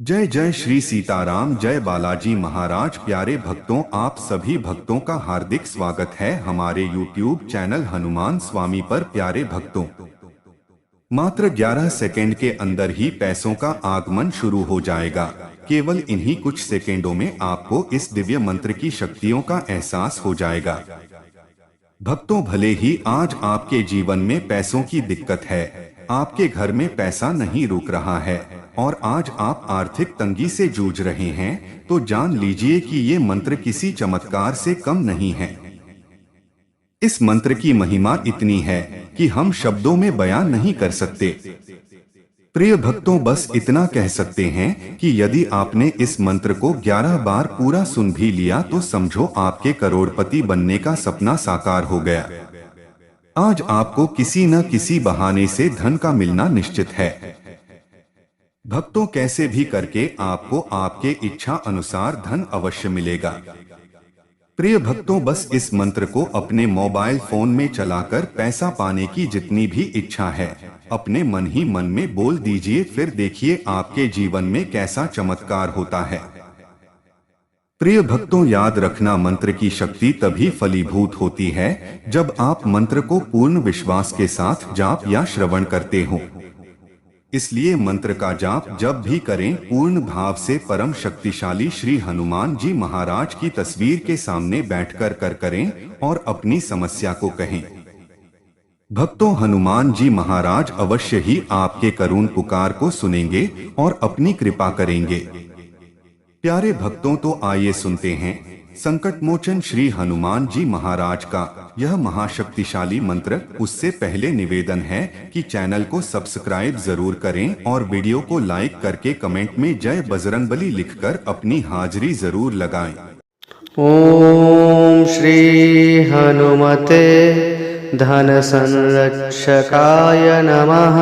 जय जय श्री सीताराम, जय बालाजी महाराज। प्यारे भक्तों, आप सभी भक्तों का हार्दिक स्वागत है हमारे YouTube चैनल हनुमान स्वामी पर। प्यारे भक्तों, मात्र 11 सेकंड के अंदर ही पैसों का आगमन शुरू हो जाएगा। केवल इन्हीं कुछ सेकंडों में आपको इस दिव्य मंत्र की शक्तियों का एहसास हो जाएगा। भक्तों, भले ही आज आपके जीवन में पैसों की दिक्कत है, आपके घर में पैसा नहीं रुक रहा है और आज आप आर्थिक तंगी से जूझ रहे हैं, तो जान लीजिए कि ये मंत्र किसी चमत्कार से कम नहीं है। इस मंत्र की महिमा इतनी है कि हम शब्दों में बयान नहीं कर सकते। प्रिय भक्तों, बस इतना कह सकते हैं कि यदि आपने इस मंत्र को 11 बार पूरा सुन भी लिया तो समझो आपके करोड़पति बनने का सपना साकार हो गया। आज आपको किसी न किसी बहाने से धन का मिलना निश्चित है। भक्तों, कैसे भी करके आपको आपके इच्छा अनुसार धन अवश्य मिलेगा। प्रिय भक्तों, बस इस मंत्र को अपने मोबाइल फोन में चलाकर पैसा पाने की जितनी भी इच्छा है अपने मन ही मन में बोल दीजिए, फिर देखिए आपके जीवन में कैसा चमत्कार होता है। प्रिय भक्तों, याद रखना, मंत्र की शक्ति तभी फलीभूत होती है जब आप मंत्र को पूर्ण विश्वास के साथ जाप या श्रवण करते हो। इसलिए मंत्र का जाप जब भी करें पूर्ण भाव से परम शक्तिशाली श्री हनुमान जी महाराज की तस्वीर के सामने बैठकर करें और अपनी समस्या को कहें। भक्तों, हनुमान जी महाराज अवश्य ही आपके करुण पुकार को सुनेंगे और अपनी कृपा करेंगे। प्यारे भक्तों, तो आइए सुनते हैं संकट मोचन श्री हनुमान जी महाराज का यह महाशक्तिशाली मंत्र। उससे पहले निवेदन है कि चैनल को सब्सक्राइब जरूर करें और वीडियो को लाइक करके कमेंट में जय बजरंगबली लिखकर अपनी हाजिरी जरूर लगाएं। ओम श्री हनुमते धन संरक्षकाय नमः।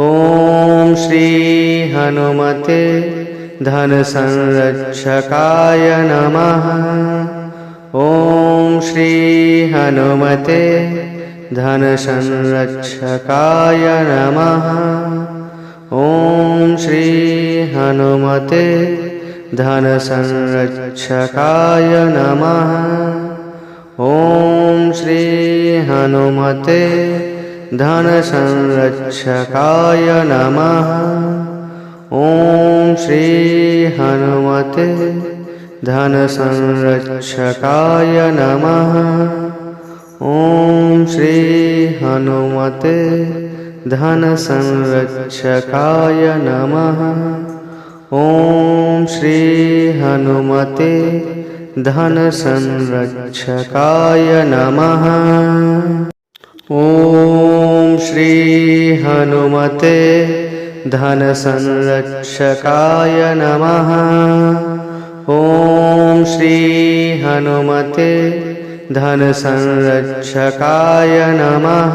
ओम श्री हनुमते धन संरक्षकाय नमः। ओम श्री हनुमते धन संरक्षकाय नमः। ओम श्री हनुमते धन संरक्षकाय नमः। ओम श्री हनुमते धन संरक्षकाय नमः। ओम श्री हनुमते धन संरक्षकाय नमः। ओम श्री हनुमते धन संरक्षकाय नमः। ओम श्री हनुमते धन संरक्षकाय नमः। ओम श्री हनुमते धन संरक्षकाय नमः।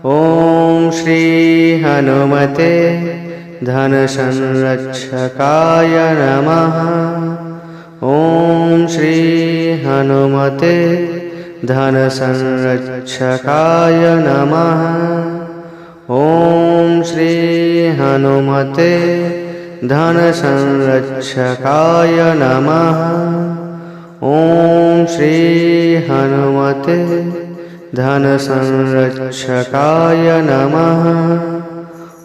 ओम श्री हनुमते धन संरक्षकाय नमः। ओम श्री हनुमते धन संरक्षकाय नमः। ओम श्री हनुमते धन संरक्षकाय नमः। ओम श्री हनुमते धन संरक्षकाय नमः। ओम श्री हनुमते धन संरक्षकाय नमः।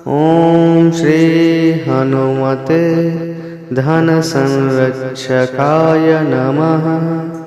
ओम श्री हनुमते धन संरक्षकाय नमः।